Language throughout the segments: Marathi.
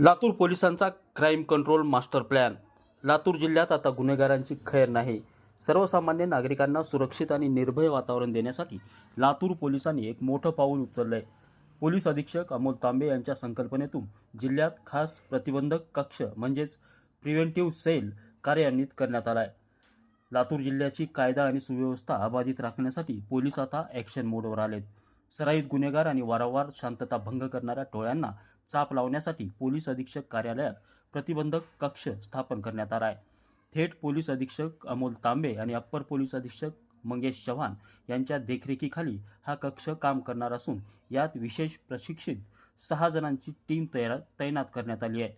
लातूर पोलिसांचा crime control master plan. Latur जिल्ह्यात आता गुन्हेगारांची खैर नाही. सर्वसामान्य नागरिकांना सुरक्षित आणि निर्भय वातावरण देण्यासाठी लातूर पोलिसांनी एक मोठं पाऊल उचललं आहे. पोलीस अधीक्षक अमोल तांबे यांच्या संकल्पनेतून जिल्ह्यात खास प्रतिबंधक कक्ष म्हणजेच प्रिव्हेंटिव्ह सेल कार्यान्वित करण्यात आला आहे. लातूर जिल्ह्याची कायदा आणि सुव्यवस्था अबाधित राखण्यासाठी पोलीस आता ॲक्शन मोडवर आलेत. सराईत गुन्हेगार आणि वारंवार शांतता भंग करणाऱ्या टोळ्यांना चाप लावण्यासाठी पोलीस अधीक्षक कार्यालयात प्रतिबंधक कक्ष स्थापन करण्यात आला आहे. थेट पोलीस अधीक्षक अमोल तांबे आणि अप्पर पोलीस अधीक्षक मंगेश चव्हाण यांच्या देखरेखीखाली हा कक्ष काम करणार असून यात विशेष प्रशिक्षित 6 जणांची टीम तैनात करण्यात आली आहे.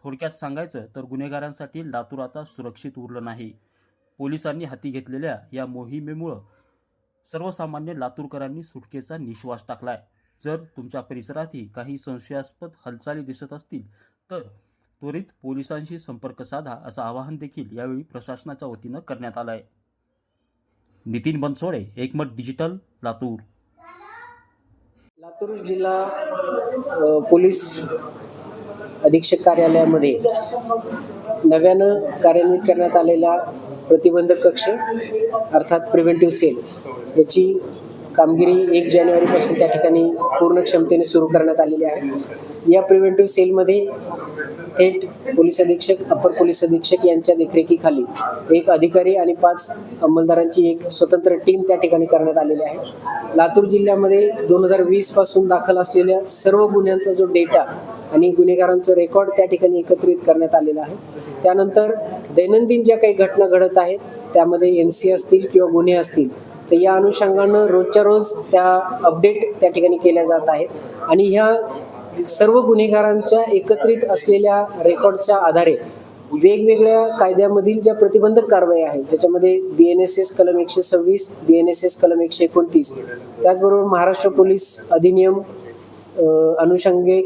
थोडक्यात सांगायचं तर गुन्हेगारांसाठी लातूर आता सुरक्षित उरलं नाही. पोलिसांनी हाती घेतलेल्या या मोहिमेमुळं सर्वसामान्य लातूरकरांनी सुटकेचा निश्वास टाकलाय. जर तुमच्या परिसरातही काही संशयास्पद हालचाली दिसत असतील तर त्वरित पोलिसांशी संपर्क साधा असं आवाहन देखील यावेळी प्रशासनाच्या वतीनं करण्यात आलं आहे. नितीन बनसोडे, एकमत डिजिटल, लातूर. लातूर जिल्हा पोलीस अधीक्षक कार्यालयामध्ये नव्यानं कार्यान्वित करण्यात आलेला प्रतिबंधक कक्ष अर्थात प्रिव्हेंटिव्ह सेल याची कामगिरी 1 जानेवारीपासून त्या ठिकाणी पूर्ण क्षमतेने सुरू करण्यात आलेली आहे. या प्रिव्हेंटिव्ह सेलमध्ये थेट पोलीस अधीक्षक, अप्पर पोलीस अधीक्षक यांच्या देखरेखीखाली एक अधिकारी आणि 5 अंमलदारांची एक स्वतंत्र टीम त्या ठिकाणी करण्यात आलेली आहे. लातूर जिल्ह्यामध्ये 2020 पासून दाखल असलेल्या सर्व गुन्ह्यांचा जो डेटा आणि गुन्हेगारांचं रेकॉर्ड त्या ठिकाणी एकत्रित करण्यात आलेलं आहे. त्यानंतर दैनंदिन ज्या काही घटना घडत आहेत त्यामध्ये NC असतील किंवा गुन्हे असतील तर या अनुषंगानं रोजच्या रोज त्या अपडेट त्या ठिकाणी केल्या जात आहेत आणि ह्या सर्व गुन्हेगारांच्या एकत्रित असलेल्या रेकॉर्डच्या आधारे वेगवेगळ्या कायद्यामधील ज्या प्रतिबंधक कारवाई आहेत त्याच्यामध्ये BNSS कलम 126, BNSS कलम 129, त्याचबरोबर महाराष्ट्र पोलीस अधिनियम अनुषंगे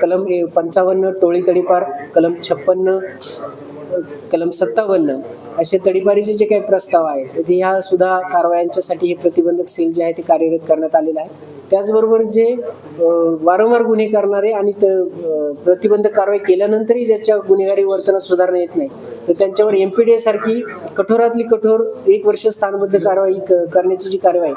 कलम 55 टोळी तडीपार, कलम 56, कलम 57 असे तडीपारीचे जे काही प्रस्ताव आहेत तर ह्या सुद्धा कारवायांच्यासाठी हे प्रतिबंधक सेल जे आहे ते कार्यरत करण्यात आलेलं आहे. त्याचबरोबर जे वारंवार गुन्हे करणारे आणि प्रतिबंधक कारवाई केल्यानंतरही ज्याच्या गुन्हेगारी वर्तनात सुधारणा येत नाही तर त्यांच्यावर MPDA सारखी कठोरातली कठोर 1 वर्ष स्थानबद्ध कारवाई करण्याची जी कारवाई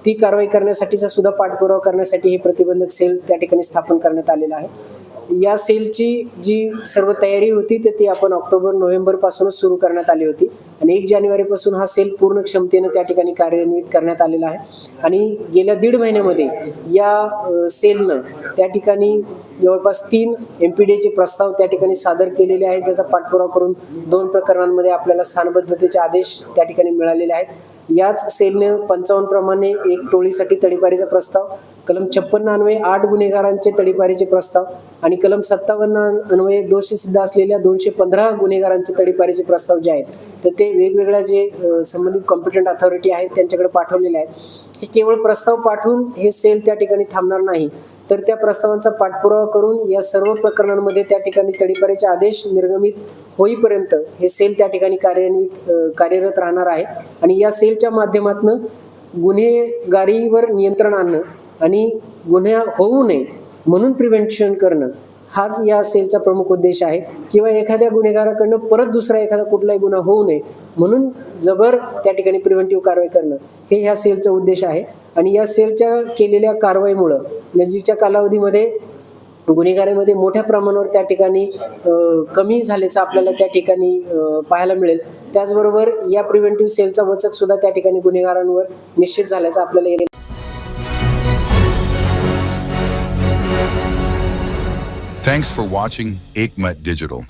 ती कारवाई करण्यासाठीचा सुद्धा पाठपुरावा करण्यासाठी हे प्रतिबंधक सेल त्या ठिकाणी स्थापन करण्यात आलेलं आहे. या सेलची जी सर्व तयारी होती तर ती आपण ऑक्टोबर-नोव्हेंबर पासूनच सुरू करण्यात आली होती आणि 1 जानेवारीपासून हा सेल पूर्ण क्षमतेनं त्या ठिकाणी कार्यान्वित करण्यात आलेला आहे. आणि गेल्या 1.5 महिन्यामध्ये या सेलनं त्या ठिकाणी जवळपास 3 MPDAचे प्रस्ताव त्या ठिकाणी सादर केलेले आहेत, ज्याचा पाठपुरावा करून 2 प्रकरणांमध्ये आपल्याला स्थानबद्धतेचे आदेश त्या ठिकाणी मिळालेले आहेत. याच सेलने 55 प्रमाणे एक टोळीसाठी तडीपारीचा प्रस्ताव, कलम 56 अन्वये 8 गुन्हेगारांचे तडीपारीचे प्रस्ताव आणि कलम 57 अन्वये दोषसिद्ध असलेल्या 215 गुन्हेगारांचे तडीपारीचे प्रस्ताव जे आहेत तर ते वेगवेगळ्या जे संबंधित कॉम्पिटंट अथॉरिटी आहेत त्यांच्याकडे पाठवलेले आहेत. हे केवळ प्रस्ताव पाठवून हे सेल त्या ठिकाणी थांबणार नाही तर त्या प्रस्तावांचा पाठपुरावा करून या सर्व प्रकरणांमध्ये त्या ठिकाणी तडीपारीचे आदेश निर्गमित होईपर्यंत हे सेल त्या ठिकाणी कार्यरत राहणार आहे. आणि या सेलच्या माध्यमातून गुन्हेगारीवर नियंत्रण आणणं आणि गुन्हे होऊ नये म्हणून प्रिव्हेंशन करणं हाच या सेलचा प्रमुख उद्देश आहे. किंवा एखाद्या गुन्हेगाराकडनं परत दुसरा एखादा कुठलाही गुन्हा होऊ नये म्हणून जबर त्या ठिकाणी प्रिव्हेंटिव्ह कारवाई करणं हे ह्या सेलचा उद्देश आहे. आणि या सेलच्या केलेल्या कारवाईमुळं नजीकच्या कालावधीमध्ये गुन्हेगारीमध्ये मोठ्या प्रमाणावर त्या ठिकाणी कमी झाल्याचं आपल्याला त्या ठिकाणी पाहायला मिळेल. त्याचबरोबर या प्रिव्हेंटिव्ह सेलचा वचक सुद्धा त्या ठिकाणी गुन्हेगारांवर निश्चित झाल्याचं आपल्याला येईल. Thanks for watching Ekmat Digital.